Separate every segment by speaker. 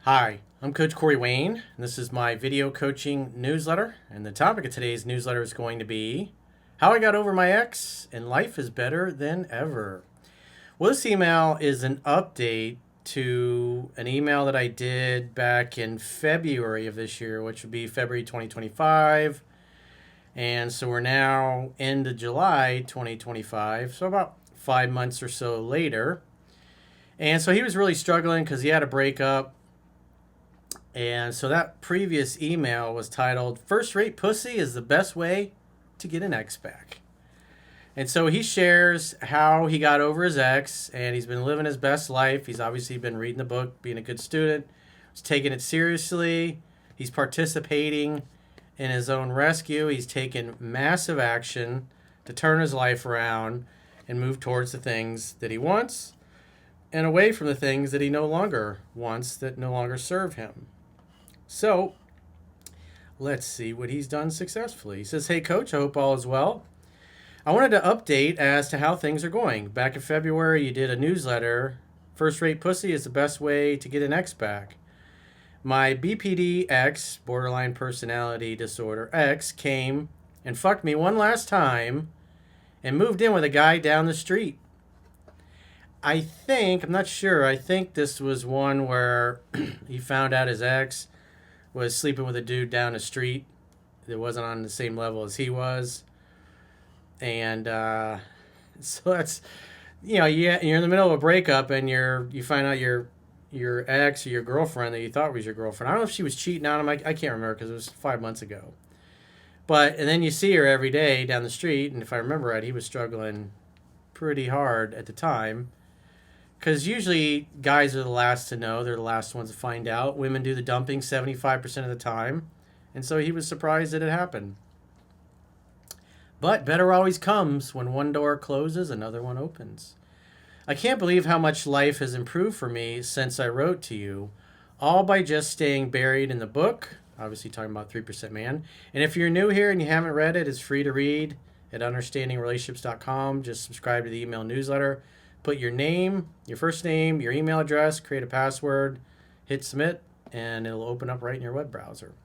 Speaker 1: Hi, I'm Coach Corey Wayne, and this is my video coaching newsletter. And the topic of today's newsletter is going to be how I got over my ex and life is better than ever. Well, this email is an update to an email that I did back in February of this year, which would be February 2025. And so we're now into July 2025, so about 5 months or so later. And so he was really struggling because he had a breakup. And so that previous email was titled, First Rate Pussy is the Best Way to Get an Ex Back. And so he shares how he got over his ex and he's been living his best life. He's obviously been reading the book, being a good student. He's taking it seriously. He's participating in his own rescue. He's taken massive action to turn his life around and move towards the things that he wants and away from the things that he no longer wants, that no longer serve him. So let's see what he's done successfully. He says, Hey, Coach, I hope all is well. I wanted to update as to how things are going. Back in February, you did a newsletter. First Rate Pussy is the best way to get an ex back. My BPD ex, borderline personality disorder ex, came and fucked me one last time and moved in with a guy down the street. I'm not sure, I think this was one where he found out his ex was sleeping with a dude down the street that wasn't on the same level as he was. And so that's, you're in the middle of a breakup and you find out your ex or your girlfriend that you thought was your girlfriend. I don't know if she was cheating on him. I can't remember because it was 5 months ago. And then you see her every day down the street. And if I remember right, he was struggling pretty hard at the time. Because usually guys are the last to know. They're the last ones to find out. Women do the dumping 75% of the time. And so he was surprised that it happened. But better always comes when one door closes, another one opens. I can't believe how much life has improved for me since I wrote to you, all by just staying buried in the book, obviously talking about 3% Man. And if you're new here and you haven't read it, it's free to read at understandingrelationships.com. Just subscribe to the email newsletter. Put your name, your first name, your email address, create a password, hit submit, and it'll open up right in your web browser.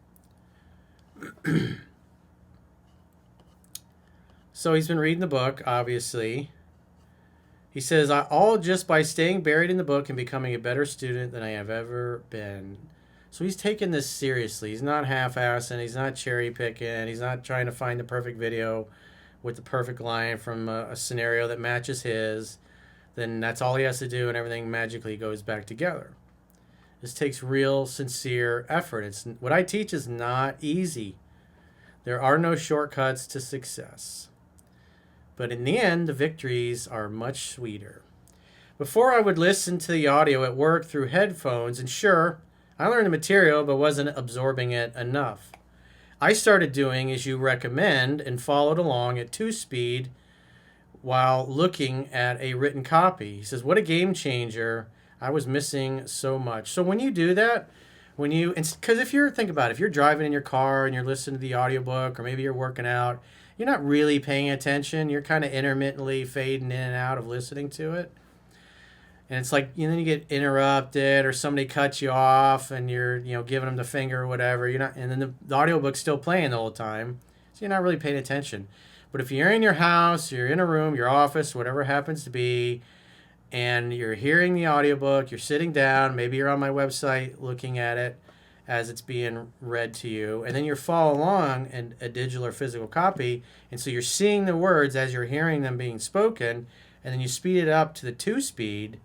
Speaker 1: So he's been reading the book, obviously. He says, all just by staying buried in the book and becoming a better student than I have ever been. So he's taking this seriously. He's not half-assing. He's not cherry-picking. He's not trying to find the perfect video with the perfect line from a scenario that matches his. Then that's all he has to do and everything magically goes back together. This takes real, sincere effort. What I teach is not easy. There are no shortcuts to success. But in the end, the victories are much sweeter. Before I would listen to the audio at work through headphones, and sure, I learned the material but wasn't absorbing it enough. I started doing as you recommend and followed along at 2-speed while looking at a written copy. He says, what a game changer. I was missing so much. So when you do that, because think about it, if you're driving in your car and you're listening to the audiobook or maybe you're working out, you're not really paying attention. You're kind of intermittently fading in and out of listening to it. And it's like, then you get interrupted or somebody cuts you off and you're, giving them the finger or whatever. And then the audiobook's still playing the whole time. So you're not really paying attention. But if you're in your house, you're in a room, your office, whatever it happens to be, and you're hearing the audiobook, you're sitting down, maybe you're on my website looking at it as it's being read to you, and then you're following along in a digital or physical copy, and so you're seeing the words as you're hearing them being spoken, and then you speed it up to the 2-speed,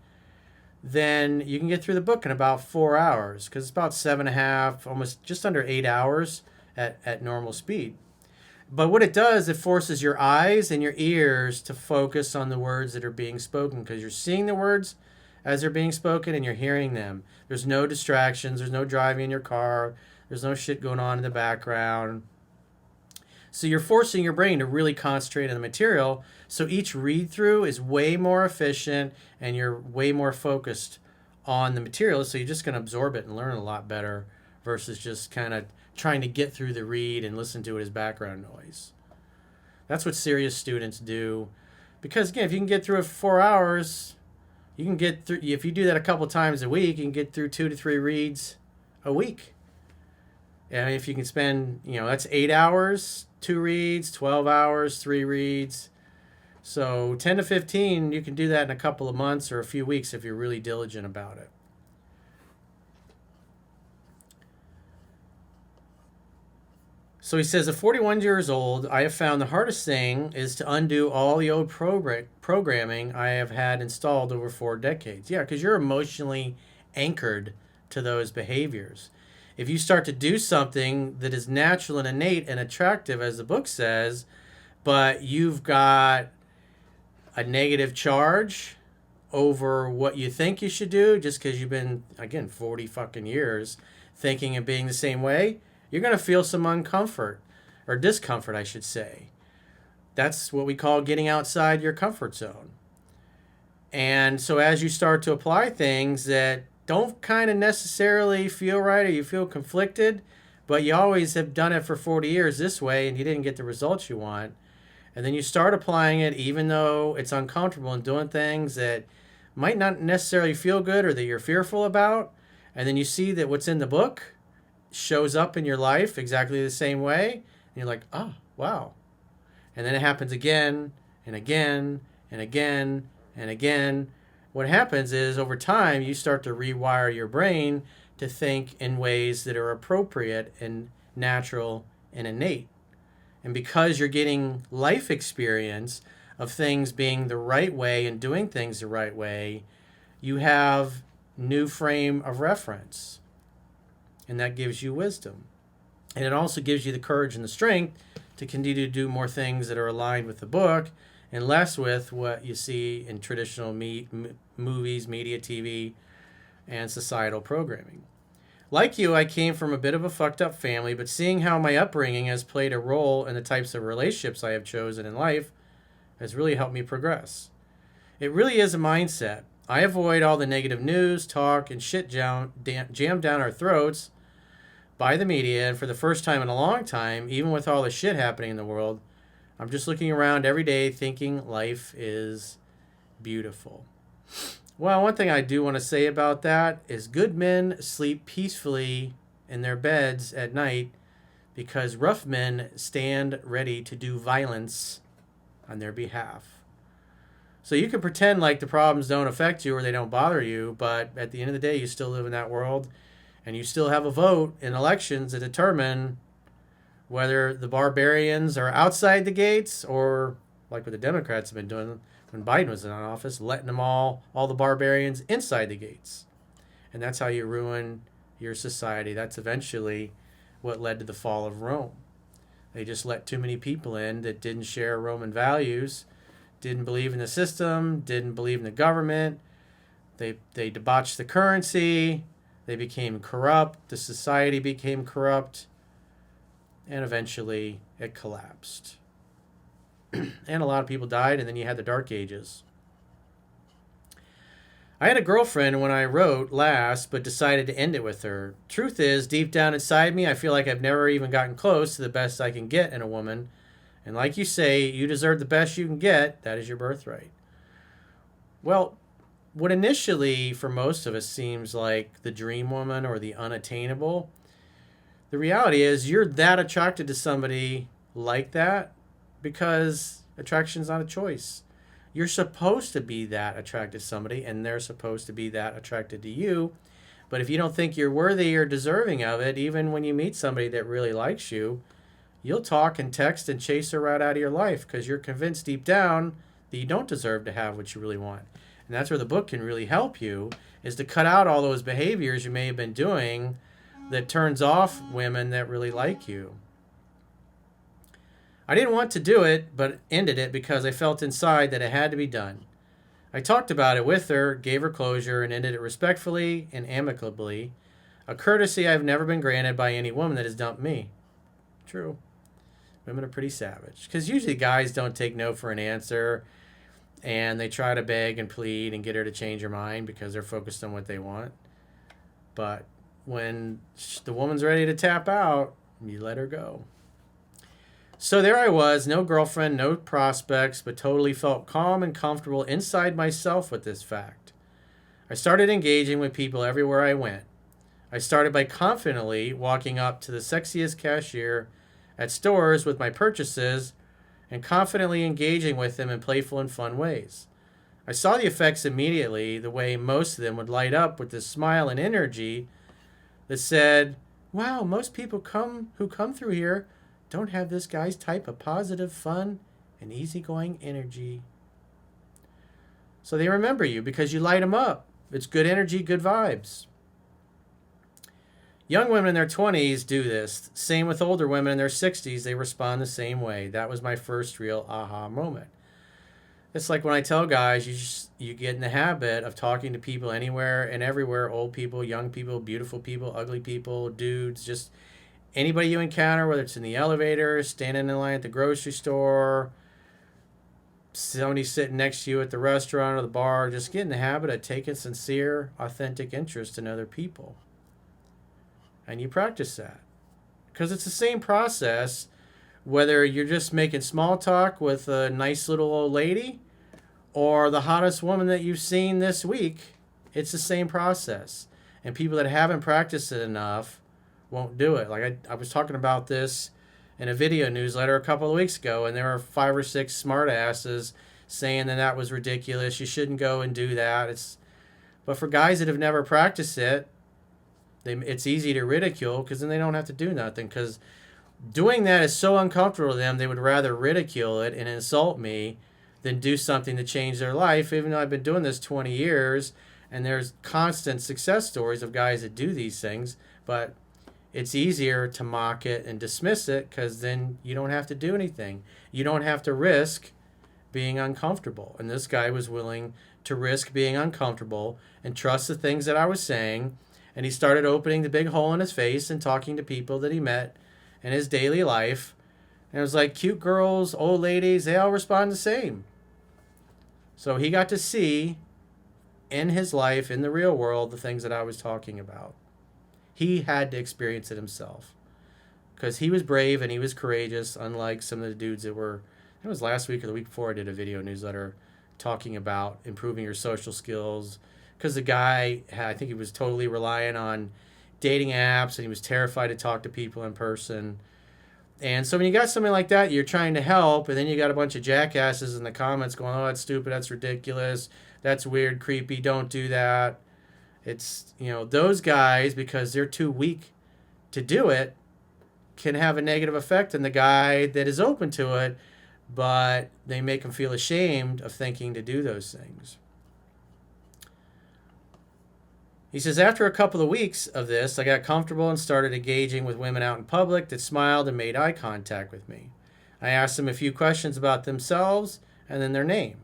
Speaker 1: then you can get through the book in about 4 hours, because it's about 7.5, almost just under 8 hours at normal speed. But what it does, it forces your eyes and your ears to focus on the words that are being spoken, because you're seeing the words as they're being spoken and you're hearing them. There's no distractions. There's no driving in your car. There's no shit going on in the background. So you're forcing your brain to really concentrate on the material. So each read through is way more efficient and you're way more focused on the material. So you're just going to absorb it and learn a lot better versus just kind of trying to get through the read and listen to it as background noise. That's what serious students do. Because again, if you can get through it for 4 hours, you can get through, if you do that a couple times a week, you can get through 2 to 3 reads a week. And if you can spend, that's 8 hours, 2 reads, 12 hours, 3 reads. So 10 to 15, you can do that in a couple of months or a few weeks if you're really diligent about it. So he says, at 41 years old, I have found the hardest thing is to undo all the old programming I have had installed over 4 decades. Yeah, because you're emotionally anchored to those behaviors. If you start to do something that is natural and innate and attractive, as the book says, but you've got a negative charge over what you think you should do just because you've been, again, 40 fucking years thinking and being the same way, you're going to feel some uncomfort, or discomfort, I should say. That's what we call getting outside your comfort zone. And so as you start to apply things that don't kind of necessarily feel right, or you feel conflicted, but you always have done it for 40 years this way and you didn't get the results you want, and then you start applying it even though it's uncomfortable and doing things that might not necessarily feel good or that you're fearful about, and then you see that what's in the book shows up in your life exactly the same way, and you're like, oh, wow. And then it happens again and again and again and again. What happens is over time you start to rewire your brain to think in ways that are appropriate and natural and innate. And because you're getting life experience of things being the right way and doing things the right way, you have new frame of reference. And that gives you wisdom. And it also gives you the courage and the strength to continue to do more things that are aligned with the book and less with what you see in traditional movies, media, TV, and societal programming. Like you, I came from a bit of a fucked up family, but seeing how my upbringing has played a role in the types of relationships I have chosen in life has really helped me progress. It really is a mindset. I avoid all the negative news, talk, and shit jammed down our throats by the media, and for the first time in a long time, even with all the shit happening in the world, I'm just looking around every day thinking life is beautiful. Well, one thing I do want to say about that is good men sleep peacefully in their beds at night because rough men stand ready to do violence on their behalf. So you can pretend like the problems don't affect you or they don't bother you, but at the end of the day, you still live in that world. And you still have a vote in elections to determine whether the barbarians are outside the gates or, like what the Democrats have been doing when Biden was in office, letting them all the barbarians inside the gates. And that's how you ruin your society. That's eventually what led to the fall of Rome. They just let too many people in that didn't share Roman values, didn't believe in the system, didn't believe in the government. They debauched the currency. They became corrupt, the society became corrupt, and eventually it collapsed. And a lot of people died, and then you had the Dark Ages. I had a girlfriend when I wrote last, but decided to end it with her. Truth is, deep down inside me, I feel like I've never even gotten close to the best I can get in a woman. And like you say, you deserve the best you can get. That is your birthright. Well, what initially, for most of us, seems like the dream woman or the unattainable, the reality is you're that attracted to somebody like that because attraction's not a choice. You're supposed to be that attracted to somebody, and they're supposed to be that attracted to you. But if you don't think you're worthy or deserving of it, even when you meet somebody that really likes you, you'll talk and text and chase her right out of your life because you're convinced deep down that you don't deserve to have what you really want. And that's where the book can really help you, is to cut out all those behaviors you may have been doing that turns off women that really like you. I didn't want to do it, but ended it because I felt inside that it had to be done. I talked about it with her, gave her closure, and ended it respectfully and amicably, a courtesy I've never been granted by any woman that has dumped me. True. Women are pretty savage. Because usually guys don't take no for an answer, and they try to beg and plead and get her to change her mind because they're focused on what they want. But when the woman's ready to tap out, you let her go. So there I was, no girlfriend, no prospects, but totally felt calm and comfortable inside myself with this fact. I started engaging with people everywhere I went. I started by confidently walking up to the sexiest cashier at stores with my purchases and confidently engaging with them in playful and fun ways. I saw the effects immediately, the way most of them would light up with this smile and energy that said, wow, most people who come through here don't have this guy's type of positive, fun, and easygoing energy. So they remember you because you light them up. It's good energy, good vibes. Young women in their 20s do this. Same with older women in their 60s. They respond the same way. That was my first real aha moment. It's like when I tell guys, you get in the habit of talking to people anywhere and everywhere, old people, young people, beautiful people, ugly people, dudes, just anybody you encounter, whether it's in the elevator, standing in line at the grocery store, somebody sitting next to you at the restaurant or the bar, just get in the habit of taking sincere, authentic interest in other people. And you practice that. Because it's the same process, whether you're just making small talk with a nice little old lady or the hottest woman that you've seen this week. It's the same process. And people that haven't practiced it enough won't do it. Like I was talking about this in a video newsletter a couple of weeks ago, and there were 5 or 6 smart asses saying that was ridiculous. You shouldn't go and do that. But for guys that have never practiced it, it's easy to ridicule because then they don't have to do nothing. Because doing that is so uncomfortable to them, they would rather ridicule it and insult me than do something to change their life, even though I've been doing this 20 years, and there's constant success stories of guys that do these things. But it's easier to mock it and dismiss it because then you don't have to do anything. You don't have to risk being uncomfortable. And this guy was willing to risk being uncomfortable and trust the things that I was saying. And he started opening the big hole in his face and talking to people that he met in his daily life. And it was like cute girls, old ladies, they all respond the same. So he got to see in his life, in the real world, the things that I was talking about. He had to experience it himself because he was brave and he was courageous, unlike some of the dudes that were, it was last week or the week before I did a video newsletter talking about improving your social skills, because the guy, I think he was totally relying on dating apps and he was terrified to talk to people in person. And so when you got something like that, you're trying to help, and then you got a bunch of jackasses in the comments going, oh, that's stupid, that's ridiculous, that's weird, creepy, don't do that. It's, those guys, because they're too weak to do it, can have a negative effect on the guy that is open to it, but they make him feel ashamed of thinking to do those things. He says, after a couple of weeks of this, I got comfortable and started engaging with women out in public that smiled and made eye contact with me. I asked them a few questions about themselves and then their name.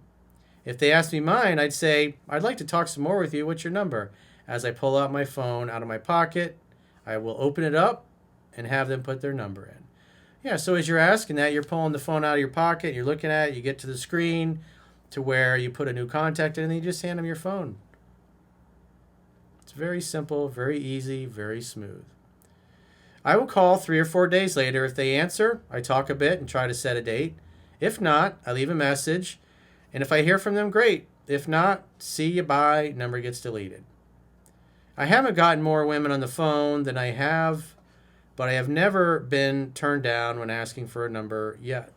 Speaker 1: If they asked me mine, I'd say, I'd like to talk some more with you. What's your number? As I pull out my phone out of my pocket, I will open it up and have them put their number in. Yeah, so as you're asking that, you're pulling the phone out of your pocket, you're looking at it, you get to the screen to where you put a new contact in, and then you just hand them your phone. It's very simple, very easy, very smooth. I will call 3 or 4 days later. If they answer, I talk a bit and try to set a date. If not, I leave a message. And if I hear from them, great. If not, see you, bye, number gets deleted. I haven't gotten more women on the phone than I have, but I have never been turned down when asking for a number yet.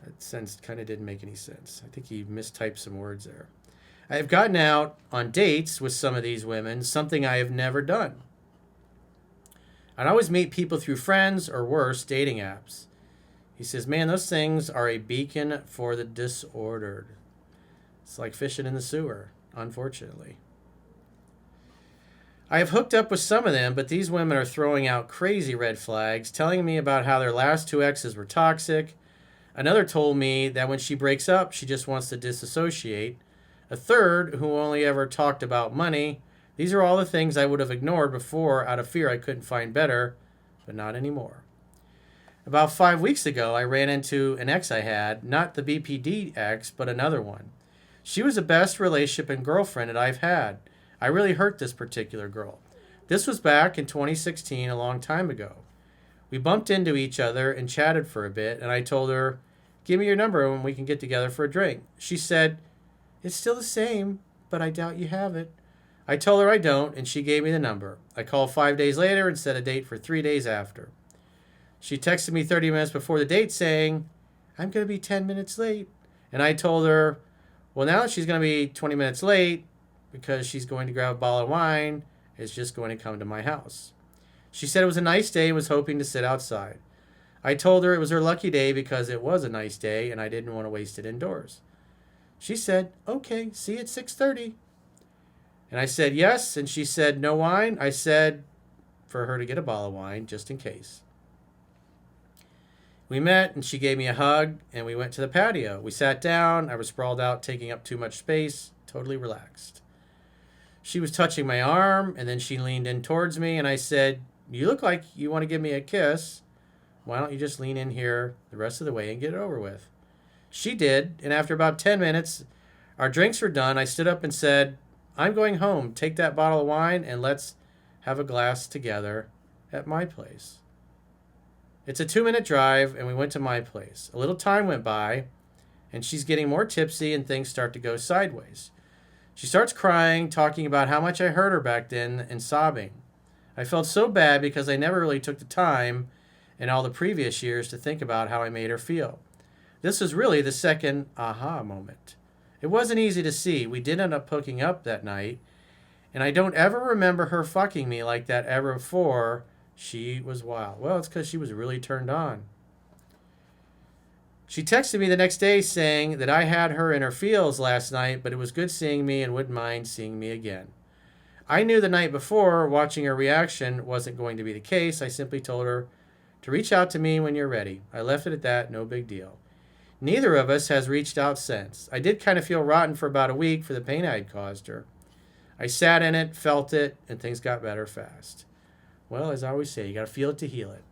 Speaker 1: That sentence kind of didn't make any sense. I think he mistyped some words there. I have gotten out on dates with some of these women, something I have never done. I'd always meet people through friends or worse, dating apps. He says, man, those things are a beacon for the disordered. It's like fishing in the sewer, unfortunately. I have hooked up with some of them, but these women are throwing out crazy red flags, telling me about how their last 2 exes were toxic. Another told me that when she breaks up, she just wants to disassociate. A third, who only ever talked about money. These are all the things I would have ignored before out of fear I couldn't find better, but not anymore. About 5 weeks ago, I ran into an ex I had, not the BPD ex, but another one. She was the best relationship and girlfriend that I've had. I really hurt this particular girl. This was back in 2016, a long time ago. We bumped into each other and chatted for a bit, and I told her, give me your number and we can get together for a drink. She said, it's still the same, but I doubt you have it. I told her I don't, and she gave me the number. I called 5 days later and set a date for 3 days after. She texted me 30 minutes before the date saying, I'm going to be 10 minutes late. And I told her, well, now that she's going to be 20 minutes late because she's going to grab a bottle of wine, is just going to come to my house. She said it was a nice day and was hoping to sit outside. I told her it was her lucky day because it was a nice day and I didn't want to waste it indoors. She said, okay, see you at 6:30. And I said, yes. And she said, no wine. I said for her to get a bottle of wine just in case. We met and she gave me a hug and we went to the patio. We sat down. I was sprawled out, taking up too much space, totally relaxed. She was touching my arm and then she leaned in towards me and I said, you look like you want to give me a kiss. Why don't you just lean in here the rest of the way and get it over with? She did, and after about 10 minutes, our drinks were done. I stood up and said, I'm going home. Take that bottle of wine and let's have a glass together at my place. It's a 2-minute drive, and we went to my place. A little time went by, and she's getting more tipsy, and things start to go sideways. She starts crying, talking about how much I hurt her back then, and sobbing. I felt so bad because I never really took the time in all the previous years to think about how I made her feel. This was really the second aha moment. It wasn't easy to see. We did end up hooking up that night, and I don't ever remember her fucking me like that ever before. She was wild. Well, it's because she was really turned on. She texted me the next day saying that I had her in her feels last night, but it was good seeing me and wouldn't mind seeing me again. I knew the night before watching her reaction wasn't going to be the case. I simply told her to reach out to me when you're ready. I left it at that, no big deal. Neither of us has reached out since. I did kind of feel rotten for about a week for the pain I had caused her. I sat in it, felt it, and things got better fast. Well, as I always say, you got to feel it to heal it.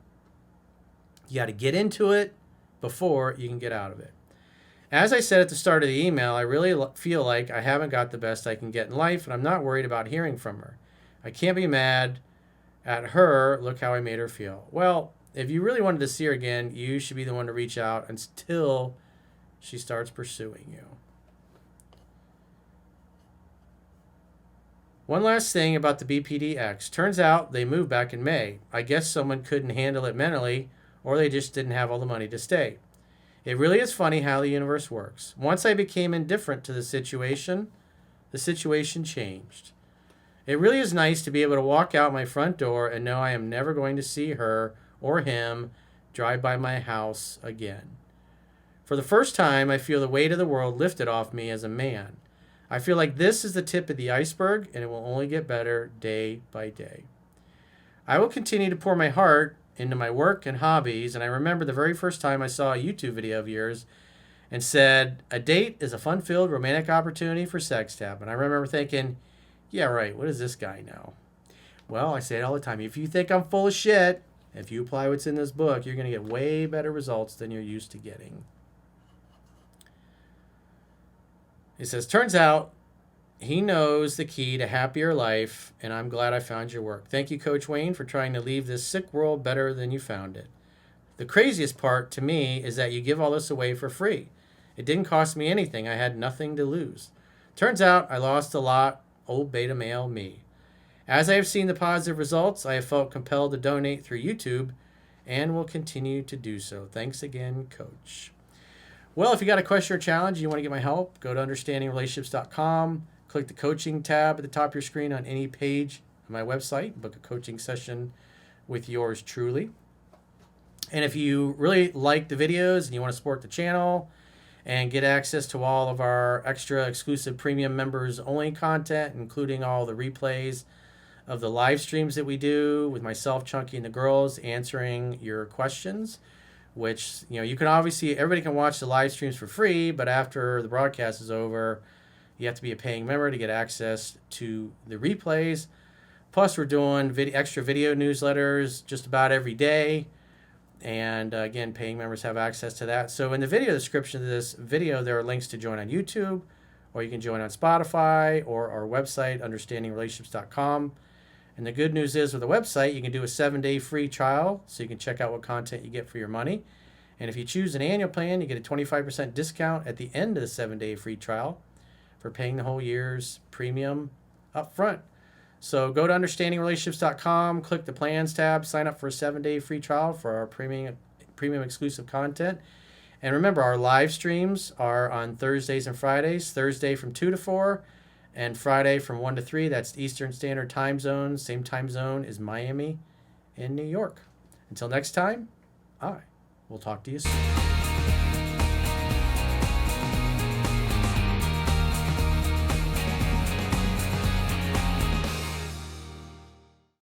Speaker 1: You got to get into it before you can get out of it. As I said at the start of the email, I really feel like I haven't got the best I can get in life, and I'm not worried about hearing from her. I can't be mad at her. Look how I made her feel. Well, if you really wanted to see her again, you should be the one to reach out until she starts pursuing you. One last thing about the BPD-X. Turns out they moved back in May. I guess someone couldn't handle it mentally, or they just didn't have all the money to stay. It really is funny how the universe works. Once I became indifferent to the situation changed. It really is nice to be able to walk out my front door and know I am never going to see her or him drive by my house again. For the first time, I feel the weight of the world lifted off me as a man. I feel like this is the tip of the iceberg, and it will only get better day by day. I will continue to pour my heart into my work and hobbies, and I remember the very first time I saw a YouTube video of yours and said, a date is a fun-filled romantic opportunity for sex tap. And I remember thinking, yeah, right, what does this guy know? Well, I say it all the time. If you think I'm full of shit, if you apply what's in this book, you're going to get way better results than you're used to getting. It says, turns out he knows the key to happier life, and I'm glad I found your work. Thank you, Coach Wayne, for trying to leave this sick world better than you found it. The craziest part to me is that you give all this away for free. It didn't cost me anything. I had nothing to lose. Turns out I lost a lot, old beta male me. As I have seen the positive results, I have felt compelled to donate through YouTube and will continue to do so. Thanks again, Coach. Well, if you got a question or challenge and you want to get my help, go to understandingrelationships.com. Click the coaching tab at the top of your screen on any page on my website. Book a coaching session with yours truly. And if you really like the videos and you want to support the channel and get access to all of our extra exclusive premium members only content, including all the replays of the live streams that we do with myself, Chunky, and the girls answering your questions, which, you can obviously, everybody can watch the live streams for free, but after the broadcast is over, you have to be a paying member to get access to the replays. Plus, we're doing extra video newsletters just about every day. And again, paying members have access to that. So in the video description of this video, there are links to join on YouTube, or you can join on Spotify or our website, understandingrelationships.com. And the good news is with the website, you can do a 7-day free trial, so you can check out what content you get for your money. And if you choose an annual plan, you get a 25% discount at the end of the 7-day free trial for paying the whole year's premium up front. So go to understandingrelationships.com, click the plans tab, sign up for a 7-day free trial for our premium exclusive content. And remember, our live streams are on Thursdays and Fridays. Thursday from 2 to 4 and Friday from 1 to 3. That's Eastern Standard Time Zone. Same time zone as Miami and New York. Until next time, I will talk to you soon.